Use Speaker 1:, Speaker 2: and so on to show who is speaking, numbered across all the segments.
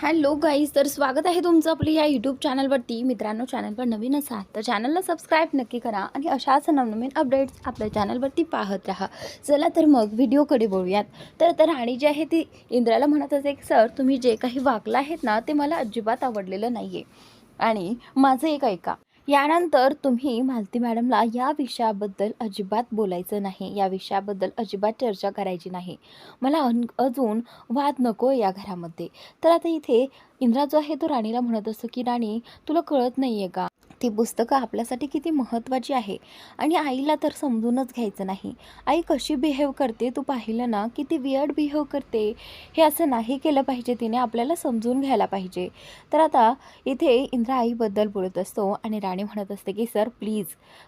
Speaker 1: Hello guys, तर स्वागत आहे तुमचं आपल्या या यूट्यूब चॅनलवरती. मित्रांनो, चॅनलवर नवीन असाल तर चॅनलला सबस्क्राईब नक्की करा आणि अशाच नवनवीन अपडेट्स आपल्या चॅनलवरती पाहत राहा. चला तर मग व्हिडिओकडे बोलूयात. तर राणी जी आहे ती इंद्राला म्हणत असे की सर, तुम्ही जे काही वागला आहेत ना ते मला अजिबात आवडलेलं नाही आहे आणि माझं एक ऐका. यानंतर तुम्ही मालती मॅडमला या विषयाबद्दल अजिबात बोलायचं नाही, या विषयाबद्दल अजिबात चर्चा करायची नाही. मला अजून वाद नको या घरामध्ये. तर आता इथे इंद्रा जो आहे तो राणीला म्हणत असतो की राणी, तुला कळत नाही आहे का, ती पुस्तकं आपल्यासाठी किती महत्त्वाची आहे आणि आईला तर समजूनच घ्यायचं नाही. आई कशी बिहेव करते तू पाहिलं ना, किती वियर्ड बिहेव करते. हे असं नाही केलं पाहिजे, तिने आपल्याला समजून घ्यायला पाहिजे. तर आता इथे इंद्रा आईबद्दल बोलत असतो आणि राणी म्हणत असते की सर प्लीज,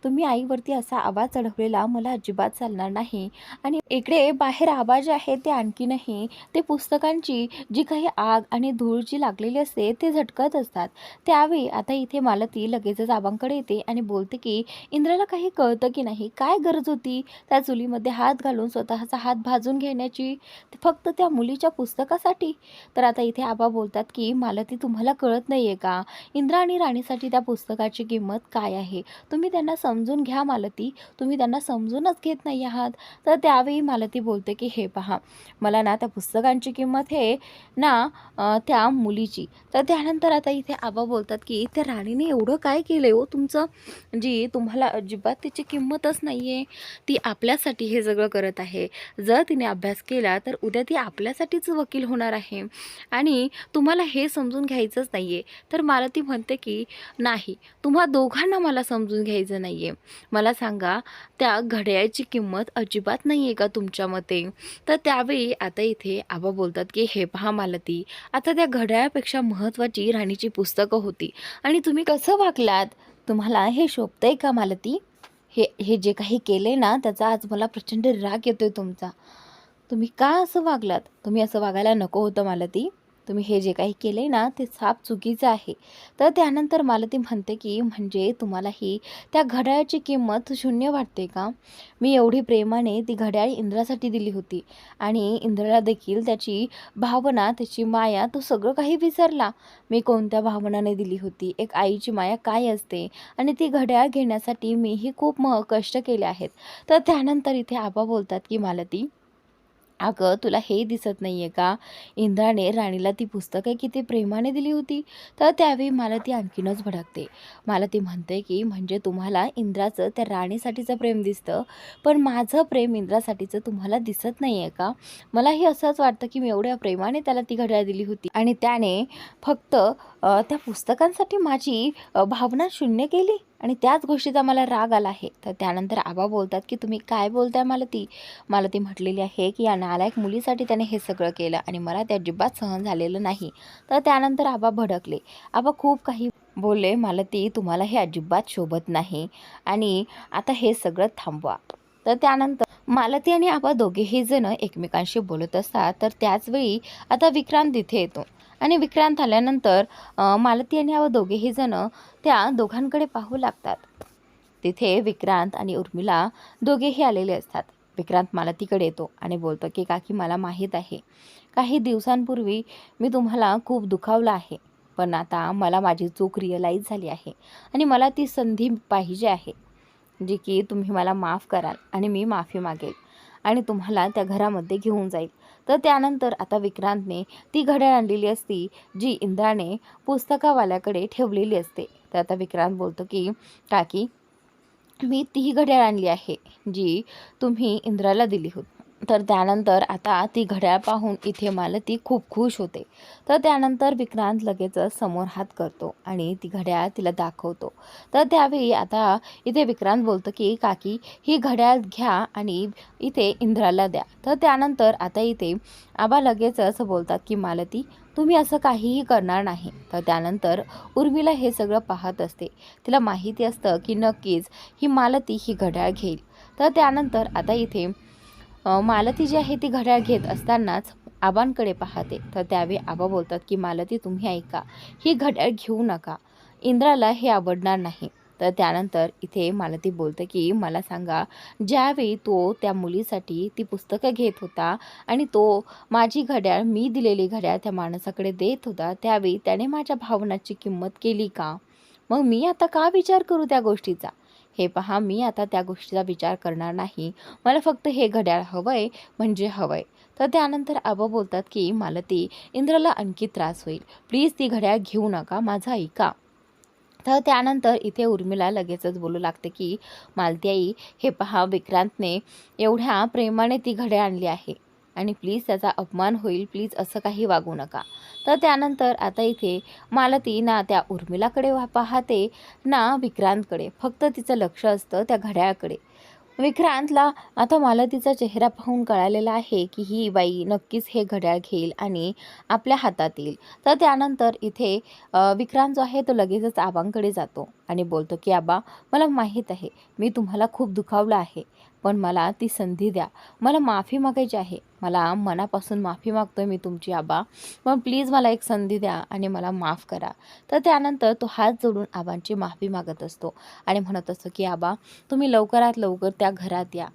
Speaker 1: तुम्ही आईवरती असा आवाज चढवलेला मला अजिबात चालणार नाही. आणि इकडे बाहेर आवाज आहे ते आणखीनही ते पुस्तकांची जी काही आग आणि धूळ जी लागलेली असते ते झटकत असतात. त्यावेळी आता इथे मालती लगेचच आबांकडे येते आणि बोलते की इंद्राला काही कळतं की नाही, काय गरज होती त्या चुलीमध्ये हात घालून स्वतःचा हात भाजून घेण्याची, फक्त त्या मुलीच्या पुस्तकासाठी. तर आता इथे आबा बोलतात की मालती, तुम्हाला कळत नाही आहे का, इंद्रा आणि राणीसाठी त्या पुस्तकाची किंमत काय आहे. तुम्ही त्यांना समजून घ्या मालती, तुम्ही त्यांना समजूनच घेत नाही आहात. तर त्यावेळी मालती बोलते की हे पहा, मला ना त्या पुस्तकांची किंमत हे ना त्या मुलीची. तर त्यानंतर आता इथे आबा बोलतात की त्या राणीने एवढं काय केलं हो तुमचं, जी तुम्हाला अजिबात तिची किंमतच नाही आहे. ती आपल्यासाठी हे सगळं करत आहे. जर तिने अभ्यास केला तर उद्या ती आपल्यासाठीच वकील होणार आहे आणि तुम्हाला हे समजून घ्यायचंच नाही आहे. तर मालती म्हणते की नाही, तुम्हा दोघांना मला समजून घ्यायचं नाही आहे. मला सांगा, त्या घड्याळाची किंमत अजिबात नाही आहे का तुमच्या मते. तर त्यावेळी आता इथे आबा बोलतात की हे पहा मालती, आता त्या घड्याळापेक्षा महत्त्वाची राणीची पुस्तकं होती आणि तुम्ही कसं वागलात, तुम्हाला हे शोभतंय का मालती. हे हे जे काही केले ना त्याचा आज मला प्रचंड राग येतोय तुमचा. तुम्ही का असं वागलात, तुम्ही असं वागायला नको होतं मालती. तुम्ही हे जे काही केले ना ते साफ चुकीचं आहे. तर त्यानंतर मालती म्हणते की म्हणजे तुम्हालाही त्या घड्याळाची किंमत शून्य वाटते का. मी एवढी प्रेमाने ती घड्याळ इंद्रासाठी दिली होती आणि इंद्राला देखील त्याची भावना, त्याची माया, तो सगळं काही विसरला. मी कोणत्या भावनाने दिली होती, एक आईची माया काय असते, आणि ती घड्याळ घेण्यासाठी मीही खूप कष्ट केले आहेत. तर त्यानंतर इथे आबा बोलतात की मालती, अगं तुला हे दिसत नाही आहे का, इंद्राने राणीला ती पुस्तके किती प्रेमाने दिली होती. तर त्यावेळी मालती आणखीनच भडकते. मालती म्हणते की म्हणजे तुम्हाला इंद्राचं त्या राणीसाठीचं प्रेम दिसतं, पण माझं प्रेम इंद्रासाठीचं तुम्हाला दिसत नाही आहे का. मलाही असंच वाटतं की मी एवढ्या प्रेमाने त्याला ती घड्याळ दिली होती आणि त्याने फक्त त्या पुस्तकांसाठी माझी भावना शून्य केली आणि त्याच गोष्टीचा मला राग आला आहे. तर त्यानंतर आबा बोलतात की तुम्ही काय बोलताय मालती. मालती म्हटलेली आहे की या नालायक मुलीसाठी त्याने हे सगळं केलं आणि मला ते अजिबात सहन झालेलं नाही. तर त्यानंतर आबा भडकले. आबा खूप काही बोलले, मालती तुम्हाला हे अजिबात शोभत नाही आणि आता हे सगळं थांबवा. तर त्यानंतर मालती आणि आबा दोघेही जण एकमेकांशी बोलत असतात. तर त्याचवेळी आता विक्रांत तिथे येतो आणि विक्रांत आल्यानंतर मालती आणि आबा दोघेही जण त्या दोघांकडे पाहू लागतात. तिथे विक्रांत आणि उर्मिला दोघेही आलेले असतात. विक्रांत मालतीकडे येतो आणि बोलतो की काकी, मला माहीत आहे काही दिवसांपूर्वी मी तुम्हाला खूप दुखावलं आहे, पण आता मला माझी चूक रिअलाईज झाली आहे आणि मला ती संधी पाहिजे आहे जी की तुम्ही मला माफ कराल आणि मी माफी मागेल आणि तुम्हाला त्या घरामध्ये घेऊन जाईल. तर त्यानंतर आता विक्रांतने ती घड्याळ आणलेली असती जी इंद्राने पुस्तकावाल्याकडे ठेवलेली असते. तर आता विक्रांत बोलतो की काकी, मी ती घड्याळ आणली आहे जी तुम्ही इंद्राला दिली होती. तर त्यानंतर आता ती घड्याळ पाहून इथे मालती खूप खुश होते. तर त्यानंतर विक्रांत लगेचच समोर हात करतो आणि ती घड्याळ तिला दाखवतो. तर त्यावेळी आता इथे विक्रांत बोलतो की काकी, ही घड्याळ घ्या आणि इथे इंद्राला द्या. तर त्यानंतर आता इथे आबा लगेचच बोलतात की मालती, तुम्ही असं काहीही करणार नाही. तर त्यानंतर उर्मिला हे सगळं पाहत असते. तिला माहिती असतं की नक्कीच ही मालती ही घड्याळ घेईल. तर त्यानंतर आता इथे मालती जी आहे ती घड्याळ घेत असतानाच आबांकडे पाहते. तर त्यावेळी आबा बोलतात की मालती, तुम्ही ऐका, ही घड्याळ घेऊ नका, इंद्राला हे आवडणार नाही. तर त्यानंतर इथे मालती बोलते की मला सांगा, ज्यावेळी तो त्या मुलीसाठी ती पुस्तकं घेत होता आणि तो माझी घड्याळ, मी दिलेली घड्याळ त्या माणसाकडे देत होता, त्यावेळी त्याने माझ्या भावनाची किंमत केली का? मग मी आता का विचार करू त्या गोष्टीचा? हे पहा, मी आता त्या गोष्टीचा विचार करणार नाही. मला फक्त हे घड्याळ हवंय म्हणजे हवंय. तर त्यानंतर आबा बोलतात की मालती, इंद्राला आणखी त्रास होईल. प्लीज ती घड्याळ घेऊ नका, माझं ऐका. तर त्यानंतर इथे उर्मिला लगेचच बोलू लागते की मालती आई, हे पहा, विक्रांतने एवढ्या प्रेमाने ती घड्याळ आणली आहे आणि प्लीज त्याचा अपमान होईल, प्लीज असं काही वागू नका. तर त्यानंतर आता इथे मालती ना त्या उर्मिलाकडे पाहते ना विक्रांतकडे, फक्त तिचं लक्ष असतं त्या घड्याळाकडे. विक्रांतला आता मालतीचा चेहरा पाहून कळालेला आहे की ही बाई नक्कीच हे घड्याळ घेईल आणि आपल्या हातात येईल. तर त्यानंतर इथे विक्रांत जो आहे तो लगेचच आबांकडे जातो आणि बोलतो की आबा, मला माहीत आहे मी तुम्हाला खूप दुखावलं आहे, पण मला ती संधी द्या. मला माफी मागायची आहे, मला मनापासून माफी मागतोय मी तुमची आबा, पण प्लीज मला एक संधी द्या आणि मला माफ करा. तर त्यानंतर तो हात जोडून आबांची माफी मागत असतो आणि म्हणत असतो की आबा, तुम्ही लवकरात लवकर त्या घरात या.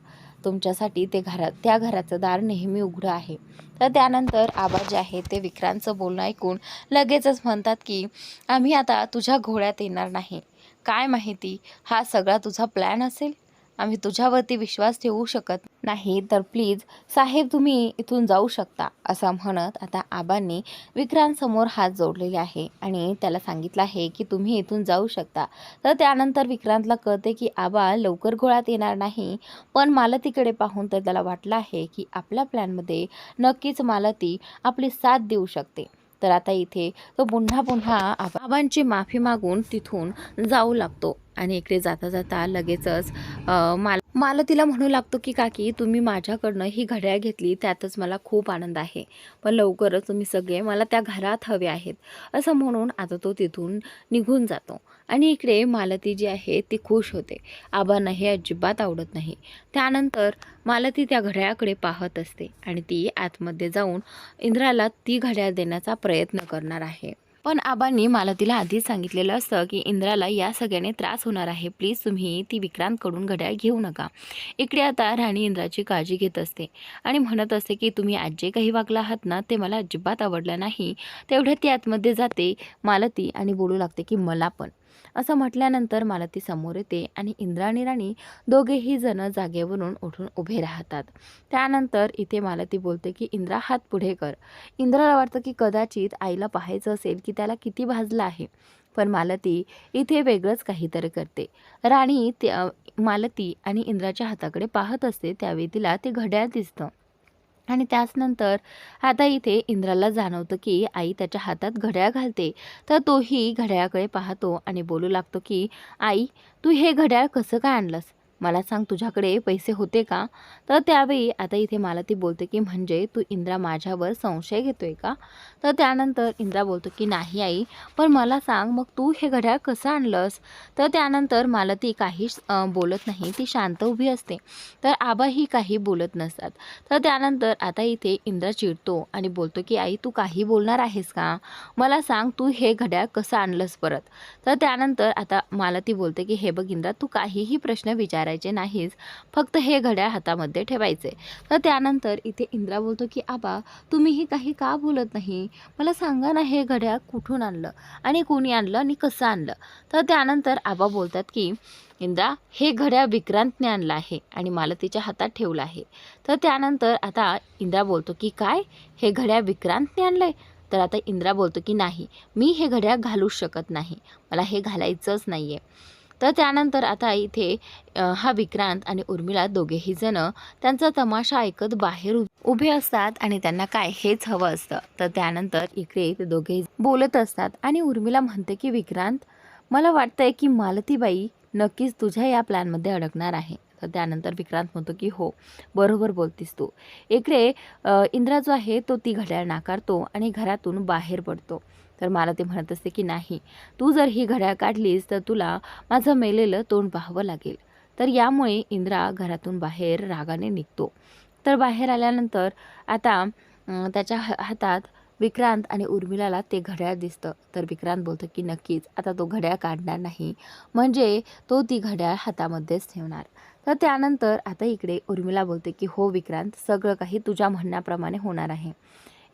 Speaker 1: तुमच्यासाठी त्या घराचं दार नेहमी उघडं आहे. तर त्यानंतर आबा जे आहे ते विक्रांतचं बोलणं ऐकून लगेचच म्हणतात की आम्ही आता तुझ्या घोळ्यात येणार नाही. काय माहिती हा सगळा तुझा प्लॅन असेल? आम्ही तुझ्यावरती विश्वास ठेवू शकत नाही, तर प्लीज साहेब तुम्ही इथून जाऊ शकता, असं म्हणत आता आबांनी विक्रांतसमोर हात जोडलेले आहे आणि त्याला सांगितलं आहे की तुम्ही इथून जाऊ शकता. तर त्यानंतर विक्रांतला कळते की आबा लवकर घोळ्यात येणार नाही, पण मालतीकडे पाहून तर त्याला वाटलं आहे की आपल्या प्लॅनमध्ये नक्कीच मालती आपली साथ देऊ शकते. तर आता इथे तो पुन्हा पुन्हा आबांची माफी मागून तिथून जाऊ लागतो आणि इकडे जाता जाता लगेचच मालतीला म्हणू लागतो की काकी, तुम्ही माझ्याकडनं ही घड्याळ घेतली त्यातच मला खूप आनंद आहे, पण लवकरच तुम्ही सगळे मला त्या घरात हवे आहेत, असं म्हणून आता तो तिथून निघून जातो. आणि इकडे मालती जी आहे ती खुश होते. आबांना हे अजिबात आवडत नाही. त्यानंतर मालती त्या घड्याळाकडे पाहत असते आणि ती आतमध्ये जाऊन इंद्राला ती घड्याळ देण्याचा प्रयत्न करणार आहे. पण आबांनी मालतीला आधीच सांगितलेलं असतं की इंद्राला या सगळ्याने त्रास होणार आहे, प्लीज तुम्ही ती विक्रांतकडून घड्याळ घेऊ नका. इकडे आता राणी इंद्राची काळजी घेत असते आणि म्हणत असते की तुम्ही आज जे काही वागला आहात ना, ते मला अजिबात आवडलं नाही. तेवढ्यात ती आतमध्ये जाते मालती आणि बोलू लागते की मला पण. असं म्हटल्यानंतर मालती समोर येते आणि इंद्रा आणि राणी दोघेही जण जागेवरून उठून उभे राहतात. त्यानंतर इथे मालती बोलते की इंद्रा, हात पुढे कर. इंद्राला वाटतं की कदाचित आईला पाहायचं असेल की त्याला किती भाजलं आहे, पण मालती इथे वेगळंच काहीतरी करते. राणी मालती आणि इंद्राच्या हाताकडे पाहत असते, त्यावेळी तिला ते घड्याळ दिसतं आणि त्याचनंतर आता इथे इंद्राला जाणवतं की आई त्याच्या हातात घड्याळ घालते. तर तोही घड्याळाकडे पाहतो आणि बोलू लागतो की आई, तू हे घड्याळ कसं काय आणलंस? मला सांग, तुझ्याकडे पैसे होते का? तर त्यावेळी आता इथे मालती बोलते की म्हणजे तू इंद्रा माझ्यावर संशय घेतोय का? तर त्यानंतर इंद्रा बोलतो की नाही आई, पण मला सांग मग तू हे घड्याळ कसं आणलंस? तर त्यानंतर मालती काहीच बोलत नाही, ती शांत उभी असते. तर आबाही काही बोलत नसतात. तर त्यानंतर आता इथे इंद्रा चिडतो आणि बोलतो की आई, तू काही बोलणार आहेस का? मला सांग, तू हे घड्याळ कसं आणलंस परत? तर त्यानंतर आता मालती बोलते की हे बघ इंद्रा, तू काहीही प्रश्न विचारायचे नाहीस, फक्त हे घड्याळ हातामध्ये ठेवायचे. तर त्यानंतर इथे इंद्रा बोलतो की आबा, तुम्हीही काही का बोलत नाही? मला सांगा ना, हे घड्याळ कुठून आणलं आणि कोणी आणलं आणि कसं आणलं? तर त्यानंतर आबा बोलतात की इंद्रा, हे घड्याळ विक्रांतने आणलं आहे आणि मालतीच्या हातात ठेवलं आहे. तर त्यानंतर आता इंद्रा बोलतो की काय, हे घड्याळ विक्रांतने आणलंय? तर आता इंद्रा बोलतो की नाही, मी हे घड्याळ घालूच शकत नाही, मला हे घालायचंच नाही आहे. तर त्यानंतर आता इथे हा विक्रांत आणि उर्मिला दोघेही जण त्यांचा तमाशा ऐकत बाहेर उभे असतात आणि त्यांना काय हेच हवं असतं. तर त्यानंतर इकडे ते दोघे बोलत असतात आणि उर्मिला म्हणते की विक्रांत, मला वाटतंय की मालतीबाई नक्कीच तुझ्या या प्लॅनमध्ये अडकणार आहे. तर त्यानंतर विक्रांत म्हणतो की हो, बरोबर बोलतीस तू. इकडे इंद्रा जो आहे तो ती घड्याळ नाकारतो आणि घरातून बाहेर पडतो. तर मला ते म्हणत असते की नाही, तू जर ही घड्याळ काढलीस तर तुला माझं मेलेलं तोंड पाहावं लागेल. तर यामुळे इंद्रा घरातून बाहेर रागाने निघतो. तर बाहेर आल्यानंतर आता त्याच्या हातात विक्रांत आणि उर्मिलाला ते घड्याळ दिसतं. तर विक्रांत बोलतो की नक्कीच आता तो घड्याळ काढणार नाही, म्हणजे तो ती घड्याळ हातामध्येच ठेवणार. तर त्यानंतर आता इकडे उर्मिला बोलते की हो विक्रांत, सगळं काही तुझ्या म्हणण्याप्रमाणे होणार आहे.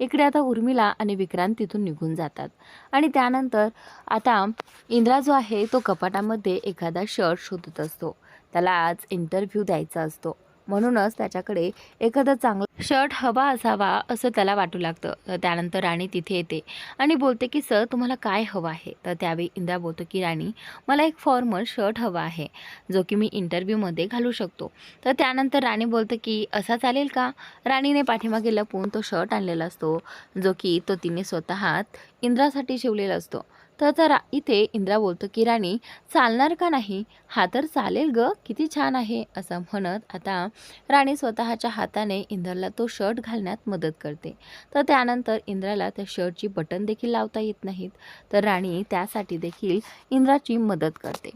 Speaker 1: इकडे आता उर्मिला आणि विक्रांत तिथून निघून जातात. आणि त्यानंतर आता इंद्रा जो आहे तो कपाटामध्ये एखादा शर्ट शोधत असतो. त्याला आज इंटरव्ह्यू द्यायचा असतो, म्हणूनच त्याच्याकडे एखादा चांगला शर्ट हवा असावा असं त्याला वाटू लागतं. तर त्यानंतर राणी तिथे येते आणि बोलते की सर तुम्हाला काय हवं आहे. तर त्यावेळी इंद्रा बोलतो की राणी, मला एक फॉर्मल शर्ट हवा आहे, जो की मी इंटरव्ह्यूमध्ये घालू शकतो. तर त्यानंतर राणी बोलते की असा चालेल का. राणीने पाठीमागे लपवून तो शर्ट आणलेला असतो, जो की तिने स्वतःच इंद्रासाठी शिवलेला असतो. तर इथे इंद्रा बोलतो की राणी, चालणार का नाही. हा तर चालेल ग, किती छान आहे असं म्हणत आता राणी स्वतःच्या हाताने इंद्राला तो शर्ट घालण्यात मदत करते. तर त्यानंतर इंद्राला त्या शर्टची बटन देखील लावता येत नाहीत. तर राणी त्यासाठी देखील इंद्राची मदत करते.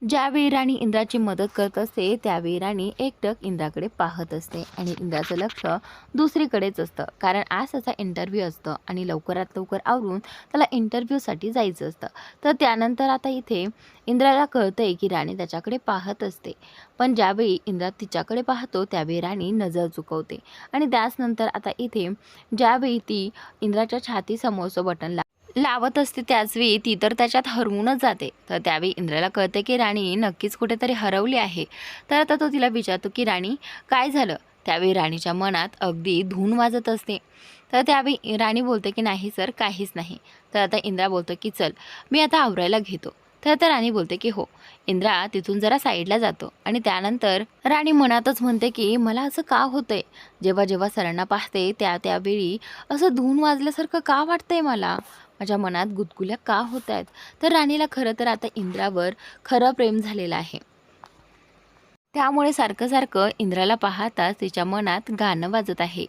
Speaker 1: ज्यावेळी राणी इंद्राची मदत करत असते त्यावेळी राणी एकटक इंद्राकडे पाहत असते आणि इंद्राचं लक्ष दुसरीकडेच असतं, कारण आज त्याचा इंटरव्ह्यू असतं आणि लवकरात लवकर आवरून त्याला इंटरव्ह्यूसाठी जायचं असतं. तर त्यानंतर आता इथे इंद्राला कळतंय की राणी त्याच्याकडे पाहत असते, पण ज्यावेळी इंद्रा तिच्याकडे पाहतो त्यावेळी राणी नजर चुकवते. आणि त्याचनंतर आता इथे ज्यावेळी ती इंद्राच्या छातीसमोरचं बटन लावत असते त्याचवेळी ती तर त्याच्यात हरवूनच जाते. तर त्यावेळी इंद्राला कळते की राणी नक्कीच कुठेतरी हरवली आहे. तर आता तो तिला विचारतो की राणी काय झालं. त्यावेळी राणीच्या मनात अगदी धून वाजत असते. तर त्यावेळी राणी बोलते की नाही सर, काहीच नाही. तर आता इंद्रा बोलतो की चल मी आता आवरायला घेतो. तर आता राणी बोलते की हो. इंद्रा तिथून जरा साईडला जातो आणि त्यानंतर राणी मनातच म्हणते की मला असं का होतंय. जेव्हा जेव्हा सरांना पाहते त्यावेळी असं धून वाजल्यासारखं का वाटतंय मला. माझ्या मनात गुदगुल्या का होत आहेत. तर राणीला खरं तर आता इंद्रावर खरं प्रेम झालेलं आहे. त्यामुळे सारखं सारखं इंद्राला पाहताच तिच्या मनात गाणं वाजत आहे.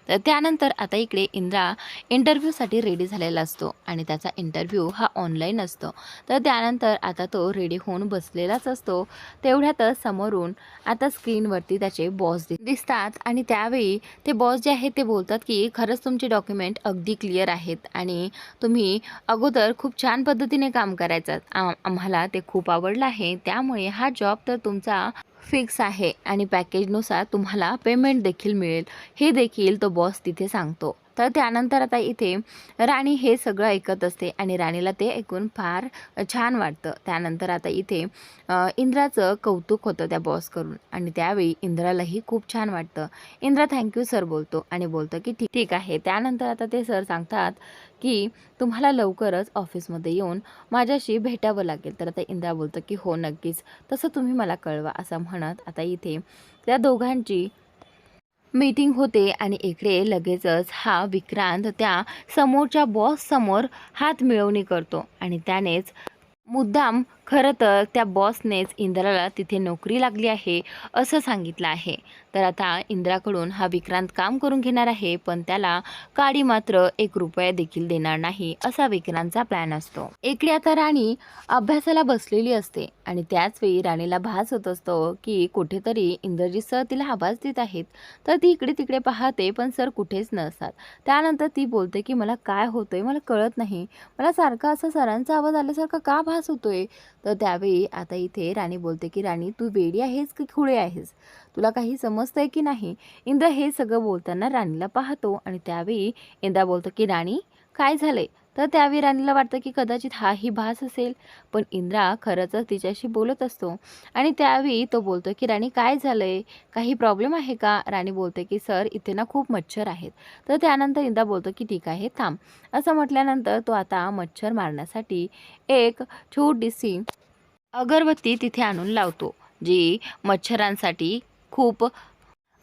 Speaker 1: तर त्यानंतर आता इकडे इंद्रा इंटरव्ह्यूसाठी रेडी झालेला असतो आणि त्याचा इंटरव्ह्यू हा ऑनलाईन असतो. तर त्यानंतर आता तो रेडी होऊन बसलेलाच असतो. तेवढ्यातच समोरून आता स्क्रीनवरती त्याचे बॉस दिसतात आणि त्यावेळी ते बॉस जे आहेत ते बोलतात की खरंच तुमचे डॉक्युमेंट अगदी क्लिअर आहेत आणि तुम्ही अगोदर खूप छान पद्धतीने काम करायचं. आम्हाला ते खूप आवडलं आहे. त्यामुळे हा जॉब तर तुमचा फिक्स आहे आणि पॅकेजनुसार तुम्हाला पेमेंट देखील मिळेल, हे देखील तो बॉस तिथे सांगतो. तर त्यानंतर आता इथे राणी हे सगळं ऐकत असते आणि राणीला ते ऐकून फार छान वाटतं. त्यानंतर आता इथे इंद्राचं कौतुक होतं त्या बॉसकडून आणि त्यावेळी इंद्रालाही खूप छान वाटतं. इंद्रा थँक्यू सर बोलतो आणि बोलतो की ठीक ठीक आहे. त्यानंतर आता ते सर सांगतात की तुम्हाला लवकरच ऑफिसमध्ये येऊन माझ्याशी भेटावं लागेल. तर आता इंद्रा बोलतो की हो नक्कीच, तसं तुम्ही मला कळवा असं म्हणत आता इथे त्या दोघांची मीटिंग होते आणि इकडे लगेचच हा विक्रांत त्या समोरच्या बॉस समोर हात मिळवणी करतो आणि त्यानेच मुद्दाम खरं तर त्या बॉसनेच इंद्राला तिथे नोकरी लागली आहे असं सांगितलं आहे. तर आता इंद्राकडून हा विक्रांत काम करून घेणार आहे, पण त्याला काडी मात्र 1 रुपया देखील देणार नाही असा विक्रांतचा प्लॅन असतो. इकडे आता राणी अभ्यासाला बसलेली असते आणि त्याच वेळी राणीला भास होत असतो की कुठेतरी इंद्रजित सर तिला आवाज देत आहेत. तर ती इकडे तिकडे पाहते पण सर कुठेच नसतात. त्यानंतर ती बोलते की मला काय होतंय मला कळत नाही, मला सारखा असा सरांचा आवाज आल्यासारखा का भास होतोय. तर त्यावेळी आता इथे राणी बोलते की राणी तू वेडी आहेस की खुळे आहेस, तुला काही समजतंय की नाही. इंद्र हे सगळं बोलताना राणीला पाहतो आणि त्यावेळी इंद्रा बोलतो की राणी काय झालंय. तर त्यावेळी राणीला वाटतं की कदाचित हाही भास असेल, पण इंद्रा खरंच तिच्याशी बोलत असतो आणि त्यावेळी तो बोलतो की राणी काय झालंय, काही प्रॉब्लेम आहे का. राणी बोलते की सर इथे ना खूप मच्छर आहेत. तर त्यानंतर इंद्रा बोलतो की ठीक आहे थांब. असं म्हटल्यानंतर तो आता मच्छर मारण्यासाठी एक छोटीशी अगरबत्ती तिथे आणून लावतो, जी मच्छरांसाठी खूप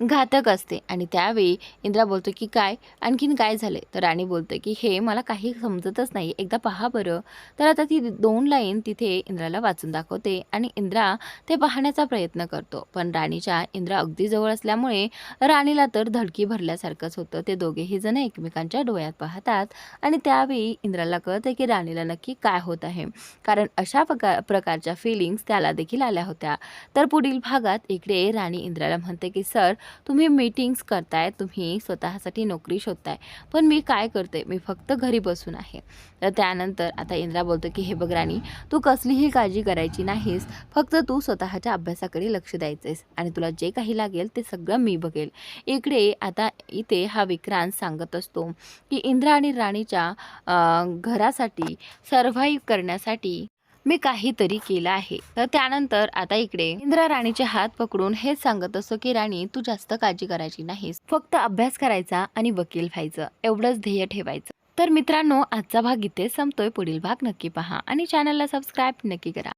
Speaker 1: घातक असते. आणि त्यावेळी इंद्रा बोलतो की काय आणखीन काय झाले. तर राणी बोलते की हे मला काही समजतच नाही, एकदा पहा बरं. तर आता ती 2 लाईन तिथे इंद्राला वाचून दाखवते आणि इंद्रा ते पाहण्याचा प्रयत्न करतो, पण राणीच्या इंद्रा अगदी जवळ असल्यामुळे राणीला तर धडकी भरल्यासारखंच होतं. ते दोघेही जण एकमेकांच्या डोळ्यात पाहतात आणि त्यावेळी इंद्राला कळते की राणीला नक्की काय होत आहे, कारण अशा प्रकारच्या फिलिंग्स त्याला देखील आल्या होत्या. तर पुढील भागात इकडे राणी इंद्राला म्हणते की सर तुम्ही मीटिंग्स करताय, तुम्ही स्वतःसाठी नोकरी शोधताय, पण मी काय करते, मी फक्त घरी बसून आहे. तर त्यानंतर आता इंद्रा बोलतो की हे बघ राणी, तू कसलीही काळजी करायची नाहीस, फक्त तू स्वतःच्या अभ्यासाकडे लक्ष द्यायचंयस आणि तुला जे काही लागेल ते सगळं मी बघेल. इकडे आता इथे हा विक्रांत सांगत असतो की इंद्रा आणि राणीच्या घरासाठी सर्व्हाइव्ह करण्यासाठी मी काहीतरी केलं आहे. तर त्यानंतर आता इकडे इंद्रा राणीचे हात पकडून हेच सांगत असतो की राणी, तू जास्त काळजी करायची नाहीस, फक्त अभ्यास करायचा आणि वकील व्हायचं, एवढंच ध्येय ठेवायचं. तर मित्रांनो, आजचा भाग इथे संपतोय. पुढील भाग नक्की पहा आणि चॅनलला सबस्क्राईब नक्की करा.